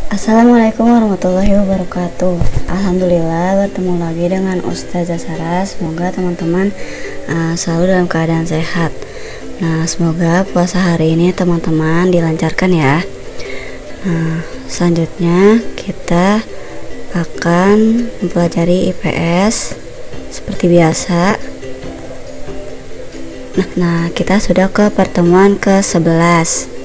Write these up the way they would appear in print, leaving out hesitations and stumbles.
Assalamualaikum warahmatullahi wabarakatuh. Alhamdulillah bertemu lagi dengan Ustazah Sarah. Semoga teman-teman selalu dalam keadaan sehat. Nah, semoga puasa hari ini teman-teman dilancarkan ya. Selanjutnya kita akan mempelajari IPS seperti biasa. Nah, kita sudah ke pertemuan ke-11.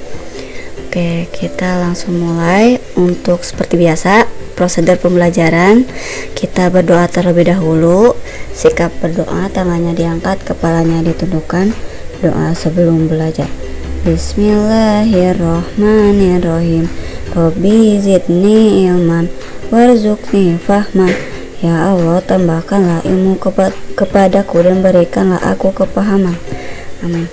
Oke, kita langsung mulai. Untuk seperti biasa, prosedur pembelajaran, kita berdoa terlebih dahulu. Sikap berdoa, tangannya diangkat, kepalanya ditundukkan. Doa sebelum belajar. Bismillahirrohmanirrohim. Robbi zidni ilman warzuqni fahman. Ya Allah, tambahkanlah ilmu kepadaku dan berikanlah aku kepahaman. Amin.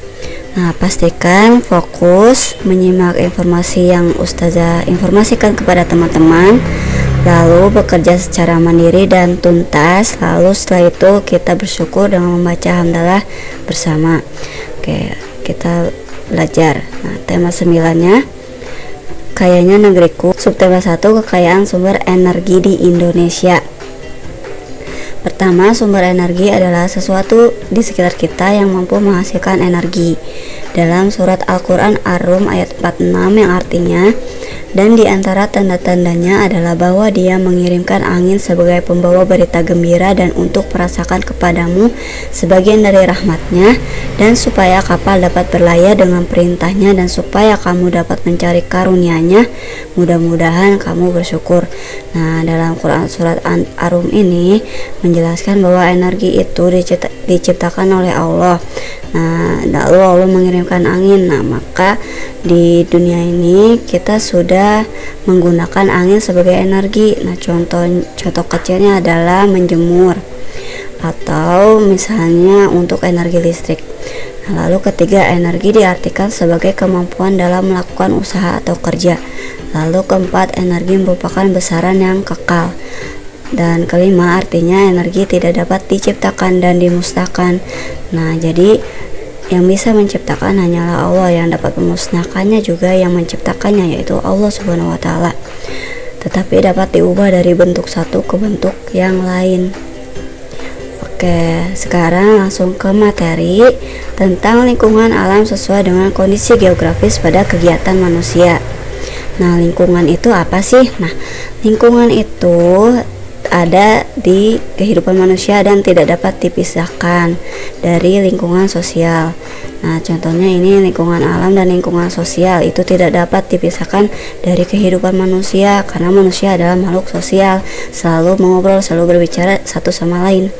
Nah, pastikan fokus menyimak informasi yang Ustazah informasikan kepada teman-teman, lalu bekerja secara mandiri dan tuntas. Lalu setelah itu kita bersyukur dengan membaca hamdalah bersama. Oke, kita belajar. Nah, tema 9-nya kayanya negeriku. Subtema 1, kekayaan sumber energi di Indonesia. Pertama, sumber energi adalah sesuatu di sekitar kita yang mampu menghasilkan energi. Dalam surat Al-Quran Ar-Rum ayat 46 yang artinya, dan di antara tanda-tandanya adalah bahwa Dia mengirimkan angin sebagai pembawa berita gembira dan untuk merasakan kepadamu sebagian dari rahmatnya, dan supaya kapal dapat berlayar dengan perintahnya, dan supaya kamu dapat mencari karunia-Nya. Mudah-mudahan kamu bersyukur. Nah, dalam Quran surat Ar-Rum ini menjelaskan bahwa energi itu diciptakan oleh Allah. Nah, lalu Allah mengirimkan angin. Nah, maka di dunia ini kita sudah menggunakan angin sebagai energi. Nah, contoh kecilnya adalah menjemur atau misalnya untuk energi listrik. Nah, lalu ketiga, energi diartikan sebagai kemampuan dalam melakukan usaha atau kerja. Lalu keempat, energi merupakan besaran yang kekal. Dan kelima, artinya energi tidak dapat diciptakan dan dimusnahkan. Nah, jadi yang bisa menciptakan hanyalah Allah, yang dapat memusnahkannya juga yang menciptakannya, yaitu Allah Subhanahu wa Ta'ala. Tetapi dapat diubah dari bentuk satu ke bentuk yang lain. Oke, sekarang langsung ke materi tentang lingkungan alam sesuai dengan kondisi geografis pada kegiatan manusia. Nah, lingkungan itu apa sih? Nah, lingkungan itu ada di kehidupan manusia dan tidak dapat dipisahkan dari lingkungan sosial. Nah, contohnya ini lingkungan alam dan lingkungan sosial itu tidak dapat dipisahkan dari kehidupan manusia karena manusia adalah makhluk sosial, selalu mengobrol, selalu berbicara satu sama lain.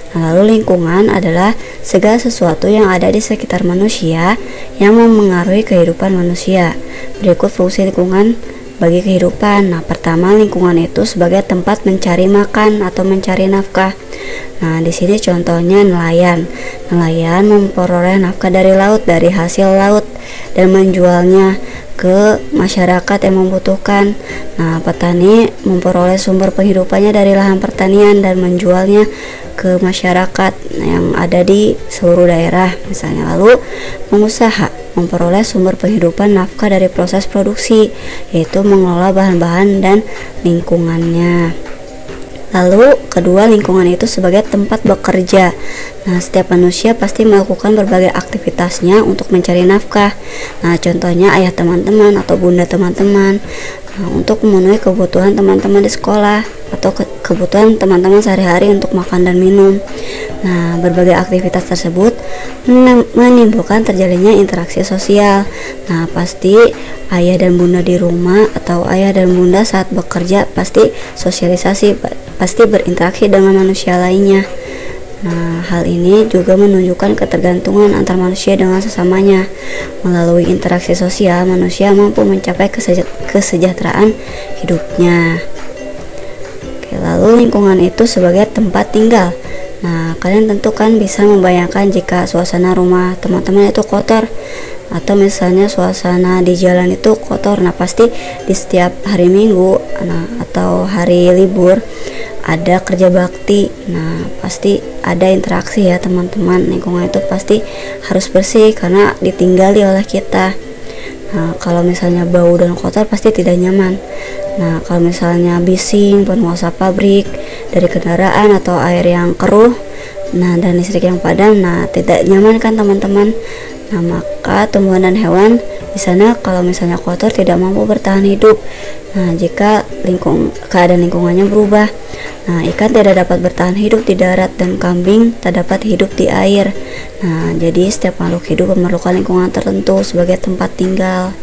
Nah, lalu lingkungan adalah segala sesuatu yang ada di sekitar manusia yang memengaruhi kehidupan manusia. Berikut fungsi lingkungan bagi kehidupan. Nah, pertama, lingkungan itu sebagai tempat mencari makan atau mencari nafkah. Nah, di sini contohnya nelayan. Nelayan memperoleh nafkah dari laut, dari hasil laut, dan menjualnya ke masyarakat yang membutuhkan. Nah, petani memperoleh sumber penghidupannya dari lahan pertanian dan menjualnya ke masyarakat yang ada di seluruh daerah misalnya. Lalu pengusaha memperoleh sumber penghidupan nafkah dari proses produksi, yaitu mengelola bahan-bahan dan lingkungannya. Lalu kedua, lingkungan itu sebagai tempat bekerja. Nah, setiap manusia pasti melakukan berbagai aktivitasnya untuk mencari nafkah. Nah, contohnya ayah teman-teman atau bunda teman-teman, untuk memenuhi kebutuhan teman-teman di sekolah atau kebutuhan teman-teman sehari-hari untuk makan dan minum. Nah, berbagai aktivitas tersebut menimbulkan terjalinnya interaksi sosial. Nah, pasti ayah dan bunda di rumah atau ayah dan bunda saat bekerja pasti sosialisasi, pasti berinteraksi dengan manusia lainnya. Nah, hal ini juga menunjukkan ketergantungan antar manusia dengan sesamanya. Melalui interaksi sosial, manusia mampu mencapai kesejahteraan hidupnya. Oke, lalu lingkungan itu sebagai tempat tinggal. Nah, kalian tentu kan bisa membayangkan jika suasana rumah teman-teman itu kotor, atau misalnya suasana di jalan itu kotor. Nah, pasti di setiap hari Minggu atau hari libur ada kerja bakti. Nah, pasti ada interaksi ya teman-teman. Lingkungan itu pasti harus bersih karena ditinggali oleh kita. Nah, kalau misalnya bau dan kotor pasti tidak nyaman. Nah, kalau misalnya bising, penguasa pabrik, dari kendaraan atau air yang keruh, nah dan listrik yang padam, nah tidak nyaman kan teman-teman. Nah, maka tumbuhan dan hewan di sana kalau misalnya kotor tidak mampu bertahan hidup. Nah, jika keadaan lingkungannya berubah, nah ikan tidak dapat bertahan hidup di darat dan kambing tak dapat hidup di air. Nah, jadi setiap makhluk hidup memerlukan lingkungan tertentu sebagai tempat tinggal.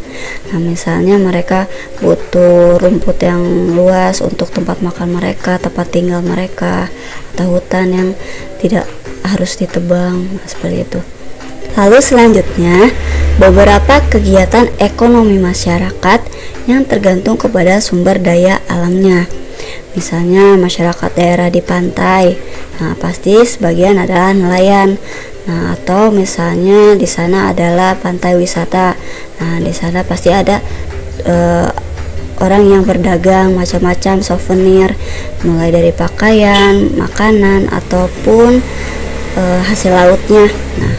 Nah, misalnya mereka butuh rumput yang luas untuk tempat makan mereka, tempat tinggal mereka, atau hutan yang tidak harus ditebang, nah, seperti itu. Lalu selanjutnya, beberapa kegiatan ekonomi masyarakat yang tergantung kepada sumber daya alamnya. Misalnya masyarakat daerah di pantai, nah pasti sebagian adalah nelayan. Nah, atau misalnya di sana adalah pantai wisata. Nah, di sana pasti ada orang yang berdagang macam-macam souvenir, mulai dari pakaian, makanan, ataupun hasil lautnya. Nah,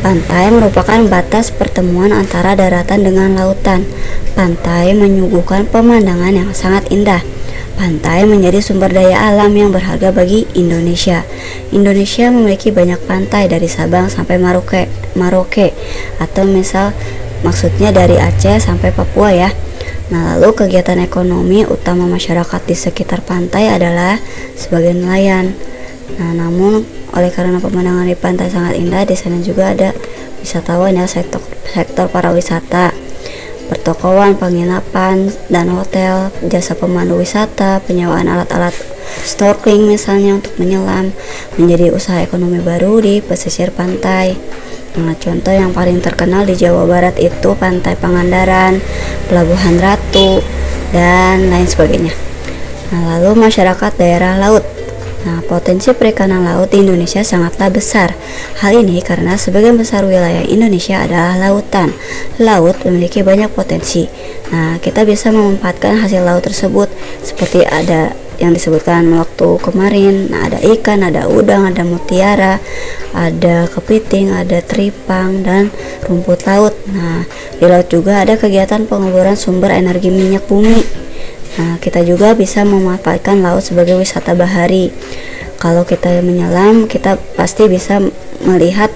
pantai merupakan batas pertemuan antara daratan dengan lautan. Pantai menyuguhkan pemandangan yang sangat indah. Pantai menjadi sumber daya alam yang berharga bagi Indonesia. Indonesia memiliki banyak pantai dari Sabang sampai Merauke, atau maksudnya dari Aceh sampai Papua ya. Nah, lalu kegiatan ekonomi utama masyarakat di sekitar pantai adalah sebagai nelayan. Nah, namun oleh karena pemandangan di pantai sangat indah, di sana juga ada wisatawan ya, sektor pariwisata, pertokoan, penginapan, dan hotel, jasa pemandu wisata, penyewaan alat-alat snorkeling misalnya untuk menyelam, menjadi usaha ekonomi baru di pesisir pantai. Nah, contoh yang paling terkenal di Jawa Barat itu Pantai Pangandaran, Pelabuhan Ratu, dan lain sebagainya. Nah, lalu masyarakat daerah laut. Nah, potensi perikanan laut di Indonesia sangatlah besar. Hal ini karena sebagian besar wilayah Indonesia adalah lautan. Laut memiliki banyak potensi. Nah, kita bisa memanfaatkan hasil laut tersebut seperti ada yang disebutkan waktu kemarin. Nah, ada ikan, ada udang, ada mutiara, ada kepiting, ada teripang, dan rumput laut. Nah, di laut juga ada kegiatan penguburan sumber energi minyak bumi. Nah, kita juga bisa memanfaatkan laut sebagai wisata bahari. Kalau kita menyelam, kita pasti bisa melihat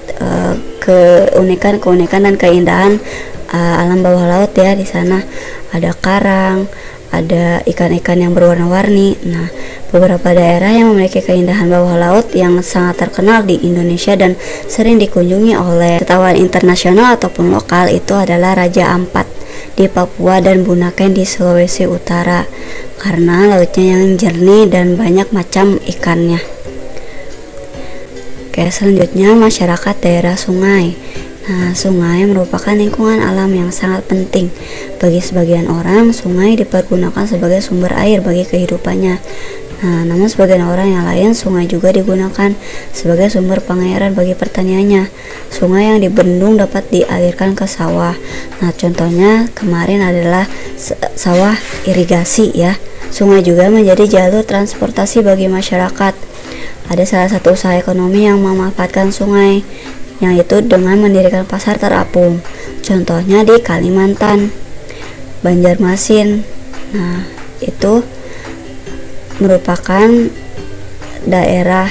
keunikan dan keindahan alam bawah laut ya. Di sana ada karang, ada ikan-ikan yang berwarna-warni. Nah, beberapa daerah yang memiliki keindahan bawah laut yang sangat terkenal di Indonesia dan sering dikunjungi oleh wisatawan internasional ataupun lokal itu adalah Raja Ampat di Papua dan Bunaken di Sulawesi Utara, karena lautnya yang jernih dan banyak macam ikannya. Oke, selanjutnya masyarakat daerah sungai. Nah, sungai merupakan lingkungan alam yang sangat penting. Bagi sebagian orang, sungai dipergunakan sebagai sumber air bagi kehidupannya. Nah, namun sebagian orang yang lain, sungai juga digunakan sebagai sumber pengairan bagi pertaniannya. Sungai yang dibendung dapat dialirkan ke sawah. Nah, contohnya kemarin adalah sawah irigasi ya. Sungai juga menjadi jalur transportasi bagi masyarakat. Ada salah satu usaha ekonomi yang memanfaatkan sungai, yang itu dengan mendirikan pasar terapung. Contohnya di Kalimantan, Banjarmasin. Nah, itu merupakan daerah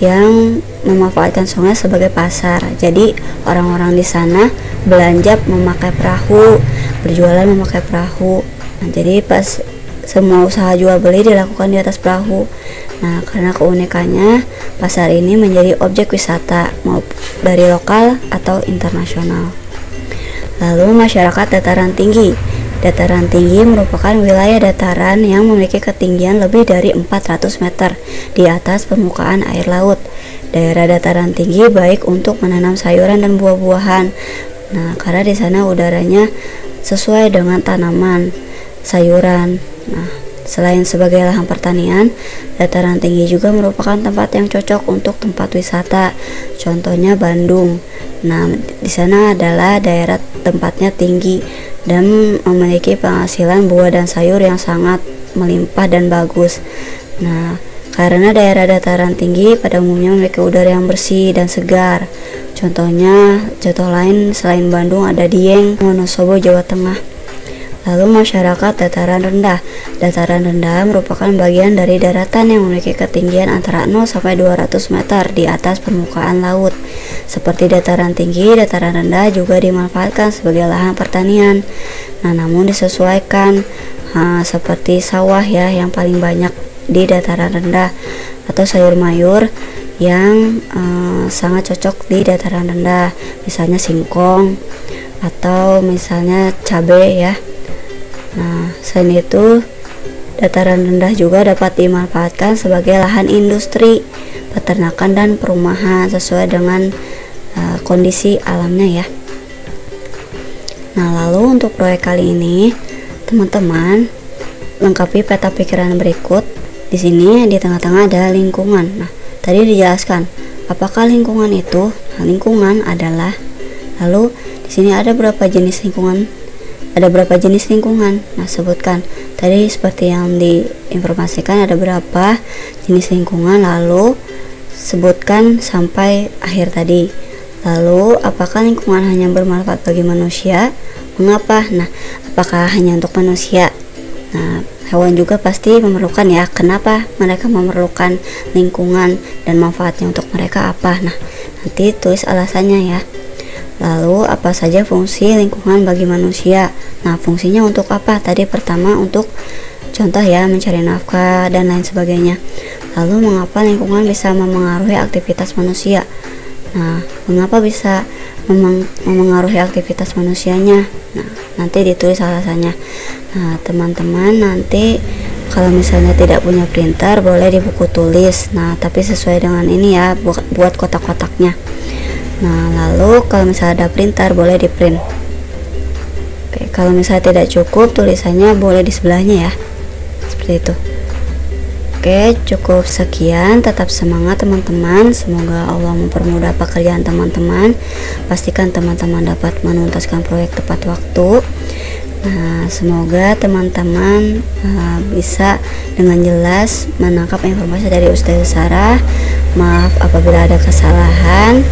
yang memanfaatkan sungai sebagai pasar. Jadi orang-orang di sana belanja memakai perahu, berjualan memakai perahu. Nah, jadi pas semua usaha jual beli dilakukan di atas perahu. Nah, karena keunikannya, pasar ini menjadi objek wisata mau dari lokal atau internasional. Lalu masyarakat dataran tinggi. Dataran tinggi merupakan wilayah dataran yang memiliki ketinggian lebih dari 400 meter di atas permukaan air laut. Daerah dataran tinggi baik untuk menanam sayuran dan buah-buahan. Nah, karena di sana udaranya sesuai dengan tanaman, sayuran. Nah, selain sebagai lahan pertanian, dataran tinggi juga merupakan tempat yang cocok untuk tempat wisata. Contohnya Bandung. Nah, di sana adalah daerah tempatnya tinggi dan memiliki penghasilan buah dan sayur yang sangat melimpah dan bagus. Nah, karena daerah dataran tinggi pada umumnya memiliki udara yang bersih dan segar. Contoh lain selain Bandung ada Dieng, Wonosobo, Jawa Tengah. Lalu masyarakat dataran rendah. Dataran rendah merupakan bagian dari daratan yang memiliki ketinggian antara 0 sampai 200 meter di atas permukaan laut. Seperti dataran tinggi, dataran rendah juga dimanfaatkan sebagai lahan pertanian. Nah, namun disesuaikan seperti sawah ya yang paling banyak di dataran rendah, atau sayur mayur yang sangat cocok di dataran rendah, misalnya singkong atau misalnya cabai ya. Nah, selain itu dataran rendah juga dapat dimanfaatkan sebagai lahan industri, peternakan dan perumahan sesuai dengan kondisi alamnya ya. Nah, lalu untuk proyek kali ini teman-teman lengkapi peta pikiran berikut. Di sini di tengah-tengah ada lingkungan. Nah, tadi dijelaskan apakah lingkungan itu? Nah, lingkungan adalah, lalu di sini ada berapa jenis lingkungan? Ada berapa jenis lingkungan? Nah, sebutkan. Tadi seperti yang diinformasikan ada berapa jenis lingkungan, lalu sebutkan sampai akhir tadi. Lalu, apakah lingkungan hanya bermanfaat bagi manusia? Mengapa? Nah, apakah hanya untuk manusia? Nah, hewan juga pasti memerlukan ya. Kenapa mereka memerlukan lingkungan dan manfaatnya untuk mereka apa? Nah, nanti tulis alasannya ya. Lalu, apa saja fungsi lingkungan bagi manusia? Nah, fungsinya untuk apa? Tadi pertama untuk contoh ya, mencari nafkah dan lain sebagainya. Lalu, mengapa lingkungan bisa memengaruhi aktivitas manusia? Nah, mengapa bisa memengaruhi aktivitas manusianya? Nah, nanti ditulis alasannya. Nah, teman-teman nanti kalau misalnya tidak punya printer boleh di buku tulis. Nah, tapi sesuai dengan ini ya, buat kotak-kotaknya. Nah, lalu kalau misalnya ada printer boleh di print. Oke, kalau misalnya tidak cukup tulisannya boleh di sebelahnya ya, seperti itu. Oke, cukup sekian. Tetap semangat teman-teman, semoga Allah mempermudah pekerjaan teman-teman. Pastikan teman-teman dapat menuntaskan proyek tepat waktu. Nah, semoga teman-teman bisa dengan jelas menangkap informasi dari Ustazah Sarah. Maaf apabila ada kesalahan.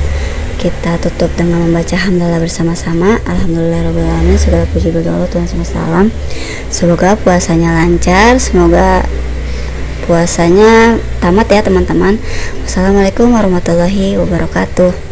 Kita tutup dengan membaca hamdalah bersama-sama. Alhamdulillahirrahmanirrahim. Segala puji bagi Allah Tuhan semesta alam. Semoga puasanya lancar, semoga puasanya tamat ya teman-teman. Wassalamualaikum warahmatullahi wabarakatuh.